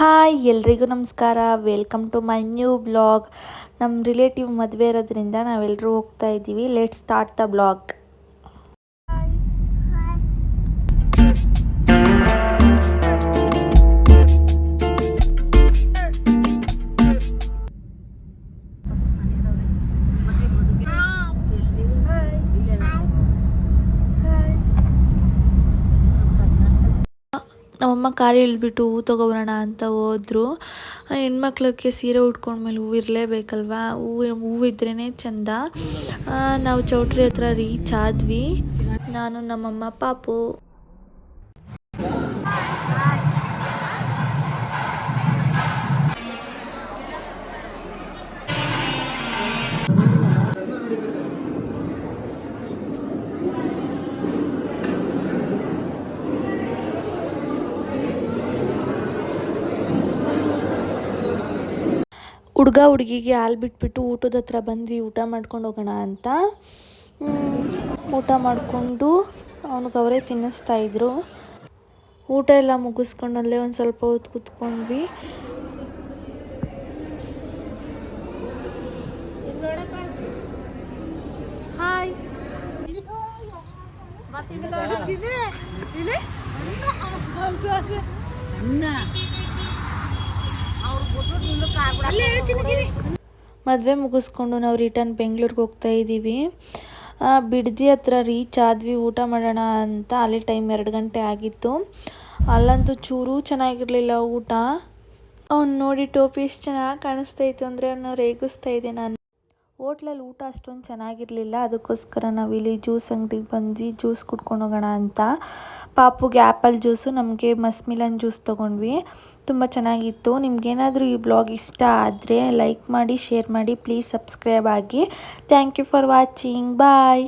Hi ಎಲ್ರಿಗೂ ನಮಸ್ಕಾರ. Welcome to my new blog. ನಮ್ಮ ರಿಲೇಟಿವ್ ಮದುವೆ ಇರೋದ್ರಿಂದ ನಾವೆಲ್ಲರೂ ಹೋಗ್ತಾ ಇದ್ದೀವಿ. Let's start the blog. ನಮ್ಮಮ್ಮ ಕಾರು ಇಳಿದ್ಬಿಟ್ಟು ಹೂ ತೊಗೊಬರೋಣ ಅಂತ ಹೋದ್ರು. ಹೆಣ್ಮಕ್ಳಿಗೆ ಸೀರೆ ಉಟ್ಕೊಂಡ್ಮೇಲೆ ಹೂವು ಇರಲೇಬೇಕಲ್ವಾ, ಹೂವಿದ್ರೇ ಚೆಂದ. ನಾವು ಚೌಟ್ರಿ ಹತ್ರ ರೀಚ್ ಆದ್ವಿ, ನಾನು ನಮ್ಮಮ್ಮ ಪಾಪು. ಹುಡುಗ ಹುಡುಗಿಗೆ ಹಾಲು ಬಿಟ್ಬಿಟ್ಟು ಊಟದ ಹತ್ರ ಬಂದ್ವಿ. ಊಟ ಮಾಡ್ಕೊಂಡು ಹೋಗೋಣ ಅಂತ ಊಟ ಮಾಡಿಕೊಂಡು ಅವ್ನಿಗೆ ಅವರೇ ತಿನ್ನಿಸ್ತಾಯಿದ್ರು. ಊಟ ಎಲ್ಲ ಮುಗಿಸ್ಕೊಂಡು ಅಲ್ಲೇ ಒಂದು ಸ್ವಲ್ಪ ಹೊತ್ತು ಕೂತ್ಕೊಂಡ್ವಿ. ಹಾಯ್ ಮದುವೆ ಮುಗಿಸ್ಕೊಂಡು ನಾವು ರಿಟರ್ನ್ ಬೆಂಗಳೂರಿಗೆ ಹೋಗ್ತಾ ಇದ್ದೀವಿ. ಬಿಡದಿ ಹತ್ರ ರೀಚ್ ಆದ್ವಿ ಊಟ ಮಾಡೋಣ ಅಂತ. ಅಲ್ಲಿ ಟೈಮ್ 2 ಗಂಟೆ ಆಗಿತ್ತು. ಅಲ್ಲಂತೂ ಚೂರು ಚೆನ್ನಾಗಿರಲಿಲ್ಲ ಊಟ. ಅವ್ನು ನೋಡಿ ಟೋಪಿ ಎಷ್ಟು ಚೆನ್ನಾಗಿ ಕಾಣಿಸ್ತಾಯಿತ್ತು ಅಂದರೆ ಅವನು ರೇಗಿಸ್ತಾ ಇದ್ದೆ ನಾನು. ಹೋಟ್ಲಲ್ಲಿ ಊಟ ಅಷ್ಟೊಂದು ಚೆನ್ನಾಗಿರಲಿಲ್ಲ. ಅದಕ್ಕೋಸ್ಕರ ನಾವಿಲ್ಲಿ ಜ್ಯೂಸ್ ಅಂಗಡಿಗೆ ಬಂದ್ವಿ, ಜ್ಯೂಸ್ ಕುಡ್ಕೊಂಡು ಹೋಗೋಣ ಅಂತ. ಪಾಪುಗೆ ಆ್ಯಪಲ್ ಜ್ಯೂಸು, ನಮಗೆ ಮಸ್ಮಿಲನ್ ಜ್ಯೂಸ್ ತೊಗೊಂಡ್ವಿ. ತುಂಬ ಚೆನ್ನಾಗಿತ್ತು. ನಿಮ್ಗೇನಾದರೂ ಈ ಬ್ಲಾಗ್ ಇಷ್ಟ ಆದರೆ ಲೈಕ್ ಮಾಡಿ, ಶೇರ್ ಮಾಡಿ, ಪ್ಲೀಸ್ ಸಬ್ಸ್ಕ್ರೈಬ್ ಆಗಿ. Thank you for watching. Bye.